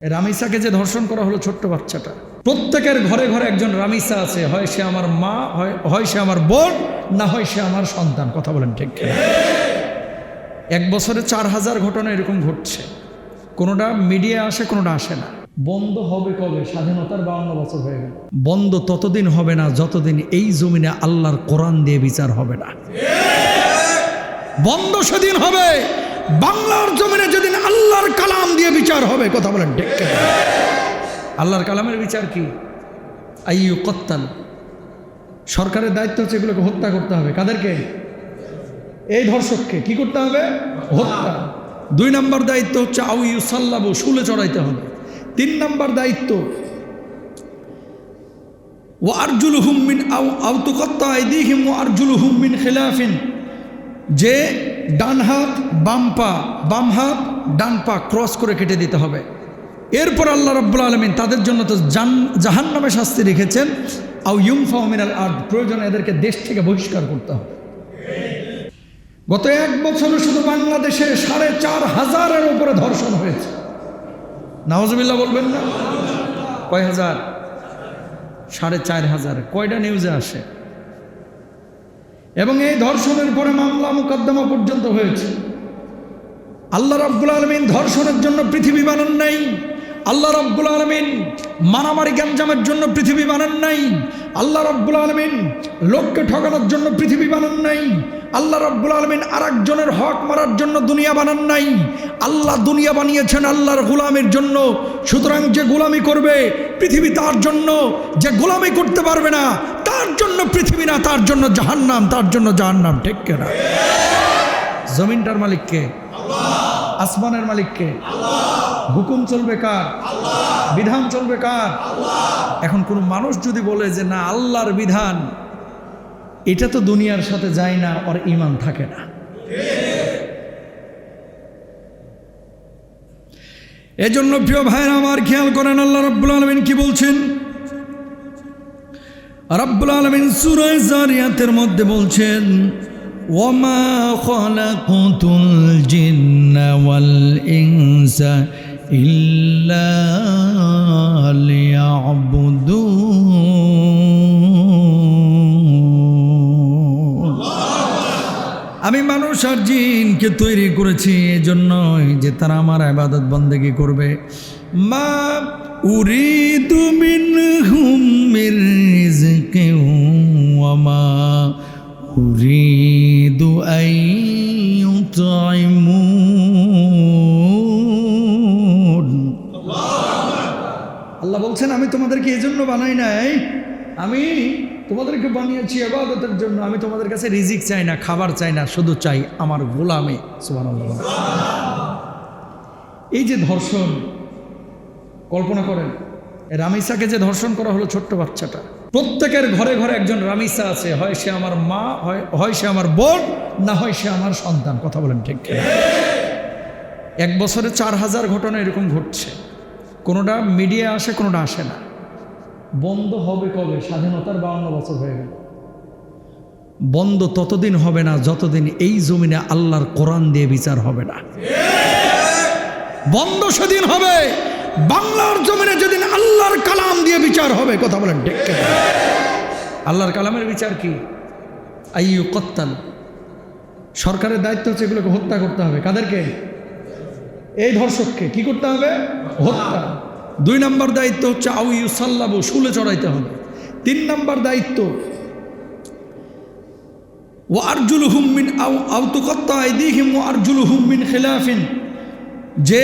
রামিসাকে যে ধর্ষণ করা হলো ছোট্ট বাচ্চাটা, প্রত্যেকের ঘরে ঘরে একজন রামিসা আছে। হয় সে আমার মা, হয় সে আমার বোন, না হয় সে আমার সন্তান। কথা বলেন ঠিক কিনা? এক বছরে 4000 ঘটনা এরকম ঘটছে। কোনোটা মিডিয়া আসে, কোনোটা আসে না। বন্ধ হবে কবে? স্বাধীনতার 52 বছর হয়ে গেল। বন্ধ ততদিন হবে না যতদিন এই জমিনে আল্লাহর কোরআন দিয়ে বিচার হবে না। বন্ধ সেদিন হবে বাংলার জমিনে যেদিন আল্লাহর কালাম দিয়ে বিচার হবে। কথা বলেন ঠিক কিনা? আল্লাহর কালামের বিচার কি? আইয়ু কত্তাল। সরকারের দায়িত্ব হচ্ছে এগুলোকে হত্যা করতে হবে। কাদেরকে? এই ধর্ষককে কি করতে হবে? হত্যা। 2 নম্বর দায়িত্ব হচ্ছে আউ ইউসাল্লাবু, শুলে চড়াইতে হবে। 3 নম্বর দায়িত্ব ওয়া আরজুলুহুম মিন আউ তুকাত্তা আইদিহিম ওয়া আরজুলুহুম মিন খিলাফিন, যে ডান হাত বাম পা, বাম হাত ডান পা ক্রস করে কেটে দিতে হবে। এরপর আল্লাহ রাব্বুল আলামিন তাদের জন্য তো জাহান্নামে শাস্তি রেখেছেন। আউ ইউনফাউ মিনাল আরদ, প্রয়োজনে এদেরকে দেশ থেকে বহিষ্কার করতে হবে। গত 1 বছরে শুধু বাংলাদেশে 4500-এর উপরে ধর্ষণ হয়েছে। নাউজুবিল্লাহ বলবেন না? কয় হাজার? 4500। কয়টা নিউজে আসে? এবং এই ধর্ষণের পরে মামলা মোকদ্দমা পর্যন্ত হয়েছে। আল্লাহ রাব্বুল আলামিন ধর্ষণের জন্য পৃথিবী বানান নাই। আল্লাহ রাব্বুল আলামিন মারামারি গ্যাঞ্জামের জন্য পৃথিবী বানান নাই। আল্লাহ রাব্বুল আলামিন লোককে ঠকানোর জন্য পৃথিবী বানান নাই। আল্লাহ রাব্বুল আলামিন আরেকজনের হক মারার জন্য দুনিয়া বানান নাই। আল্লাহ দুনিয়া বানিয়েছেন আল্লাহর গোলামের জন্য। সুতরাং যে গোলামি করবে পৃথিবী তার জন্য, যে গোলামি করতে পারবে না তার জন্য পৃথিবী না, তার জন্য জাহান্নাম, তার জন্য জাহান্নাম। ঠিক কিনা? জমিনটার মালিক কে? আল্লাহ। আসমানের মালিক কে? আল্লাহ। হুকুম চলবে কার? আল্লাহ। বিধান চলবে কার? আল্লাহ। এখন কোন মানুষ যদি বলে যে না আল্লাহর বিধান এটা তো দুনিয়ার সাথে যায় না, ওর ঈমান থাকে না। এজন্য প্রিয় ভাইরা আমার খেয়াল করেন, আল্লাহ রাব্বুল আলামিন কি বলছেন? রাব্বুল আলামিন সূরা যারিয়াতের মধ্যে বলছেন ওয়ামা খালাকুতুল জিন্না ওয়াল ইনসা ইল্লা লিয়াবুদুন। আমি মানুষ আর জিনকে তৈরি করেছি এজন্যই যে তারা আমার ইবাদত বন্দেগী করবে। মা উরিদু মিনহুম মির রিজকিন ওয়া মা উরিদু আন ইউতঈমুন। আল্লাহ বলছেন আমি তোমাদেরকে এজন্য বানাই নাই, আমি তোমাদেরকে বানিয়েছি ইবাদতের জন্য। আমি তোমাদের কাছে রিজিক চাই না, খাবার চাই না, শুধু চাই আমার গোলামি। সুবহানাল্লাহ। এই যে ধর্ষণ, কল্পনা করেন রামিসাকে যে ধর্ষণ করা হলো ছোট্ট বাচ্চাটা, প্রত্যেকের ঘরে ঘরে একজন রামিসা আছে। হয় সে আমার মা, হয় সে আমার বোন, না হয় সে আমার সন্তান। কথা বলেন ঠিক কিনা? 1 বছরে 4000 ঘটনা এরকম ঘটছে। কোনোটা মিডিয়া আসে, কোনোটা আসে না। বন্ধ হবে কবে? স্বাধীনতার 52 বছর হয়ে গেল। বন্ধ ততদিন হবে না যতদিন এই জমিনে আল্লাহর কোরআন দিয়ে বিচার হবে না। বন্ধ সেদিন হবে বাংলার জমিনে যেদিন আল্লাহর কালাম দিয়ে বিচার হবে। কথা বলেন ঠিক কিনা? আল্লাহর কালামের বিচার কি? আইয়ু কত্তাল। সরকারের দায়িত্ব হচ্ছে এগুলোকে হত্যা করতে হবে। কাদেরকে? এই ধর্ষককে কি করতে হবে? হত্যা। 2 নম্বর দায়িত্ব হচ্ছে আউ ইউসাল্লাবু, শুলে চড়াইতে হবে। 3 নম্বর দায়িত্ব ওয়া আরজুলুহুম মিন আউ তুকাত্তা আইদিহিম ওয়া আরজুলুহুম মিন খিলাফিন, যে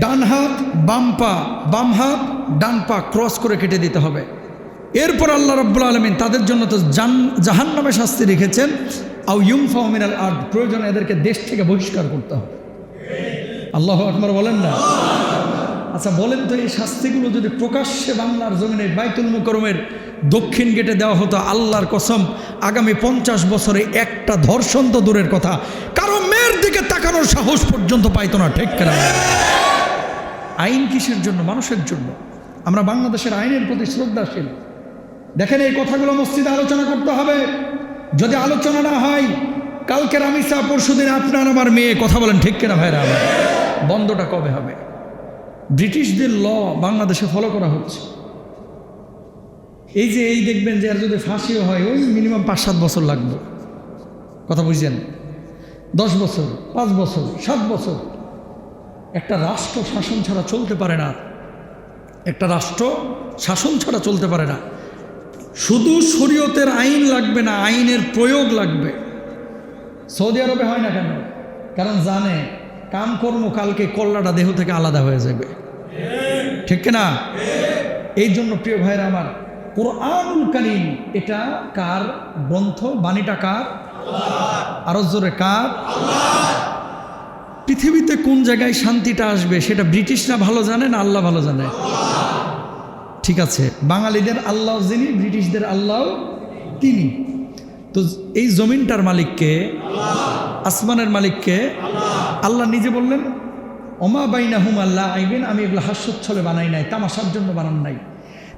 ডান হাত বাম পা, বাম হাত ডান পা ক্রস করে কেটে দিতে হবে। এরপর আল্লাহ রাব্বুল আলামিন তাদের জন্য তো জাহান্নামে শাস্তি রেখেছেন। আউ ইউনফাউ মিনাল আরদ, প্রয়োজনে এদেরকে দেশ থেকে বহিষ্কার করতে হবে। আল্লাহু আকবার বলেন না? আচ্ছা বলেন তো, এই শাস্তিগুলো যদি প্রকাশ্যে বাংলার জমিনে বাইতুল মুকাররমের দক্ষিণ গেটে দেওয়া হতো, আল্লাহর কসম আগামী 50 বছরে একটা ধর্ষণ তো দূরের কথা, কারো মেয়ের দিকে তাকানোর সাহস পর্যন্ত পাইতো না। ঠিক কিনা? আইন কিসের জন্য? মানুষের জন্য। আমরা বাংলাদেশের আইনের প্রতি শ্রদ্ধাশীল। দেখেন এই কথাগুলো মসজিদে আলোচনা করতে হবে। যদি আলোচনা না হয়, কালকে রামিসা, পরশুদিন আপনার আমার মেয়ে। কথা বলেন ঠিক কিনা ভাইরা? বন্ধটা কবে হবে? ব্রিটিশদের ল বাংলাদেশে ফলো করা হচ্ছে। এই দেখবেন যে আর যদি ফাঁসিও হয় ওই মিনিমাম 5-7 বছর লাগবে। কথা বুঝছেন? 10 বছর, 5 বছর, 7 বছর। একটা রাষ্ট্র শাসন ছাড়া চলতে পারে না। একটা রাষ্ট্র শাসন ছাড়া চলতে পারে না। শুধু শরীয়তের আইন লাগবে না, আইনের প্রয়োগ লাগবে। সৌদি আরবে হয় না কেন? কারণ জানে কামকর্ম কালকে কল্লাটা দেহ থেকে আলাদা হয়ে যাবে, ঠিক কিনা? এই জন্য প্রিয় ভাইরা আমার, কোরআনুল কারীম এটা কার গ্রন্থ? বাণীটা কার? আরো জোরে কার? পৃথিবীতে কোন জায়গায় শান্তিটা আসবে সেটা ব্রিটিশরা ভালো জানে না আল্লাহ ভালো জানে? ঠিক আছে, বাঙালিদের আল্লাহ যিনি, ব্রিটিশদের আল্লাহ তিনি। তো এই জমিনটার মালিককে, আসমানের মালিককে আল্লাহ নিজে বললেন ওমা বাইনাহুম আল্লাহ আইবেন, আমি এগুলো হাস্যচ্ছলে বানাই নাই, তামাশার জন্য বানান নাই।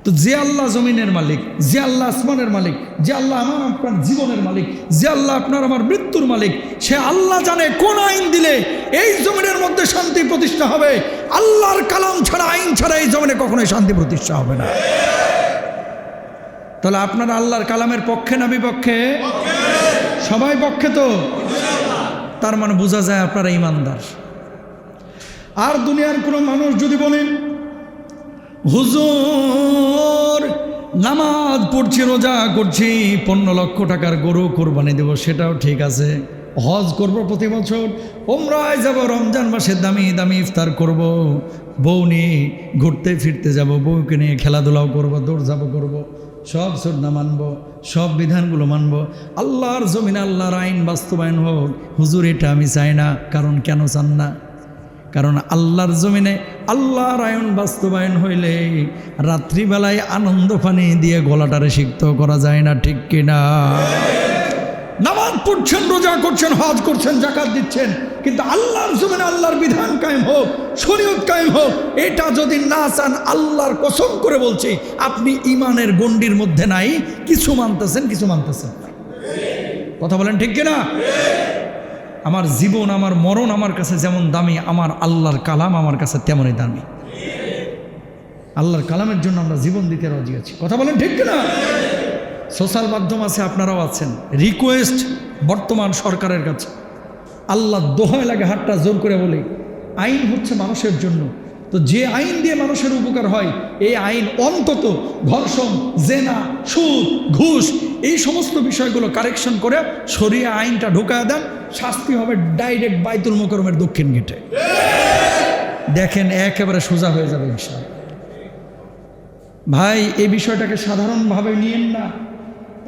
তো যে আল্লাহ জমিনের মালিক, যে আল্লাহ আসমানের মালিক, যে আল্লাহ আমার আপনার জীবনের মালিক, যে আল্লাহ আপনার আমার মৃত্যুর মালিক, সে আল্লাহ জানে কোন আইন দিলে এই জমিনের মধ্যে শান্তি প্রতিষ্ঠা হবে। আল্লাহর কালাম ছাড়া, আইন ছাড়া এই জমিনে কখনোই শান্তি প্রতিষ্ঠা হবে না। তাহলে আপনারা আল্লাহর কালামের পক্ষে না বিপক্ষে? সবাই পক্ষে তো। তার মানে বোঝা যায় আপনারা ইমানদার। আর দুনিয়ার কোনো মানুষ যদি বলেন হুজুর নামাজ পড়ছি, রোজা করছি, 15 লক্ষ টাকার গরু কোরবানি দেব, সেটাও ঠিক আছে। হজ করব প্রতি বছর, ওমরায় যাব, রমজান মাসে দামি দামি ইফতার করব, বউ নিয়ে ঘুরতে ফিরতে যাব, বউকে নিয়ে খেলাধুলাও করব, দৌড়ঝাঁপ করব, সব সুন্নাহ মানব, সব বিধানগুলো মানব, আল্লাহর জমিনে আল্লাহর আইন বাস্তবায়ন হোক। হুজুর এটা আমি চাই না। কারণ কেন চান না? কারণ আল্লাহর জমিনে আল্লাহর আইন বাস্তবায়ন হইলে রাত্রিবেলায় আনন্দ পানি দিয়ে গলাটারে সিক্ত করা যায় না, ঠিক কিনা? নামাজ পড়ছেন, রোজা করছেন, হজ করছেন, যাকাত দিচ্ছেন, কিন্তু আল্লাহর জমিনে আল্লাহর বিধান কায়েম হোক, শরীয়ত কায়েম হোক, এটা যদি না চান, আল্লাহর কসম করে বলছি আপনি ইমানের গণ্ডির মধ্যে নাই। কিছু মানতেছেন, কিছু মানতেছেন না। কথা বলেন ঠিক কিনা? আমার জীবন, আমার মরণ আমার কাছে যেমন দামি, আমার আল্লাহর কালাম আমার কাছে তেমনই দামি। আল্লাহর কালামের জন্য আমরা জীবন দিতে রাজি আছি। কথা বলেন ঠিক কিনা? সোশ্যাল মাধ্যম আছে, আপনারাও আছেন। রিকোয়েস্ট বর্তমান সরকারের কাছে, আল্লাহ দোহায় লাগে, হাতটা জোর করে বলে, আইন হচ্ছে মানুষের জন্য। তো যে আইন দিয়ে মানুষের উপকার হয়, এই আইন অন্তত ধর্ষণ, জেনা, সুদ, ঘুষ, এই সমস্ত বিষয়গুলো কারেকশন করে শরিয়া আইনটা ঢোকায় দেন, শাস্তি হবে ডাইরেক্ট বাইতুল মুকাররমের দক্ষিণ গেটে। দেখেন একেবারে সোজা হয়ে যাবে ইনশাআল্লাহ। ভাই এই বিষয়টাকে সাধারণভাবে নিয়েন না।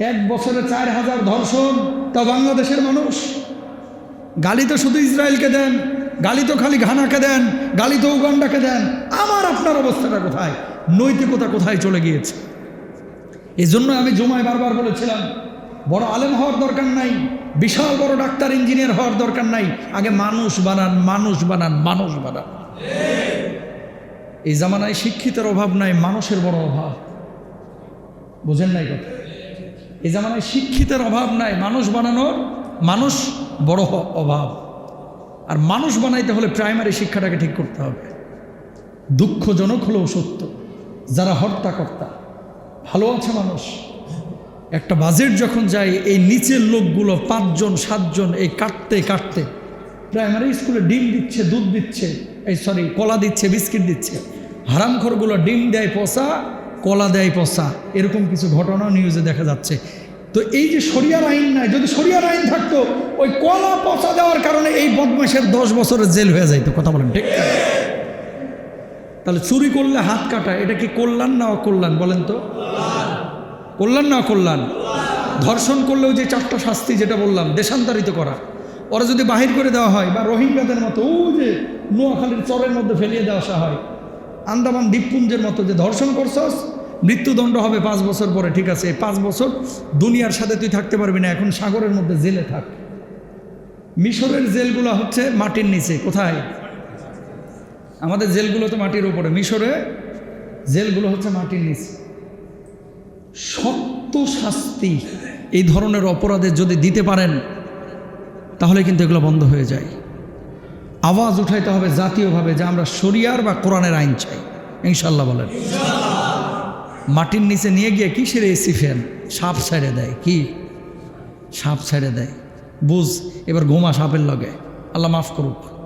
1 বছরে 4000 ধর্ষণ, তা বাংলাদেশের মানুষ। গালি তো শুধু ইসরায়েলকে দেন, গালি তো খালি ঘানাকে দেন, গালি তো উগান্ডাকে দেন। আমার আপনার অবস্থাটা কোথায়? নৈতিকতা কোথায় চলে গিয়েছে? এই জন্য আমি জুমায় বারবার বলেছিলাম, বড় আলেম হওয়ার দরকার নাই, বিশাল বড় ডাক্তার ইঞ্জিনিয়ার হওয়ার দরকার নাই, আগে মানুষ বানান, মানুষ বানান, মানুষ বানান। এই জামানায় শিক্ষিতের অভাব নাই, মানুষের বড় অভাব। বুঝেন নাই কথা? এই জামানায় শিক্ষিতের অভাব নাই, মানুষ বানানোর মানুষ বড় অভাব। আর মানুষ বানাইতে হলে প্রাইমারি শিক্ষাটাকে ঠিক করতে হবে। দুঃখজনক হলেও সত্য, যারা হর্তাকর্তা ভালো আছে মানুষ, একটা বাজেট যখন যায়, এই নিচের লোকগুলো 5 জন 7 জন এই কাটতে কাটতে প্রাইমারি স্কুলে ডিম দিচ্ছে, দুধ দিচ্ছে, কলা দিচ্ছে, বিস্কিট দিচ্ছে। হারামখোরগুলো ডিম দেয় পচা, কলা দেয় পচা, এরকম কিছু ঘটনা নিউজে দেখা যাচ্ছে। তো এই যে শরিয়ার আইন নাই, যদি শরিয়ার আইন থাকতো, ওই কলা পচা দেওয়ার কারণে এই বদমাশের 10 বছরের জেল হয়ে যাইতো। কথা বলেন ঠিক? তাহলে চুরি করলে হাত কাটা, এটা কি কল্যাণ না অকল্যাণ? বলেন তো, কল্যাণ না অকল্যাণ? ধর্ষণ করলেও যে 4টা শাস্তি যেটা বললাম, দেশান্তরিত করা, ওরা যদি বাহির করে দেওয়া হয়, বা রোহিঙ্গাদের মতো ও যে নোয়াখালীর চরের মধ্যে ফেলিয়ে দেওয়া হয়, আন্দামান দ্বীপপুঞ্জের মতো, যে ধর্ষণ করছস মৃত্যুদণ্ড হবে 5 বছর পরে, ঠিক আছে 5 বছর দুনিয়ার সাথে তুই থাকতে পারবি না, এখন সাগরের মধ্যে জেলে থাক। মিশরের জেলগুলো হচ্ছে মাটির নিচে। কোথায়? আমাদের জেলগুলো তো মাটির উপরে, মিশরে জেলগুলো হচ্ছে মাটির নিচে। শক্ত শাস্তি এই ধরনের অপরাধে যদি দিতে পারেন, তাহলে কিন্তু এগুলো বন্ধ হয়ে যায়। আওয়াজ উঠাইতে হবে জাতীয়ভাবে যে আমরা শরিয়ার বা কোরআনের আইন চাই। ইনশাল্লাহ বলেন। মাটির নিচে নিয়ে গিয়ে কিসের এসি ফ্যান? সাপ ছেড়ে দেয়। কি সাপ ছেড়ে দেয়? বুঝ এবার ঘুমা সাপের লগে। আল্লাহ মাফ করুক।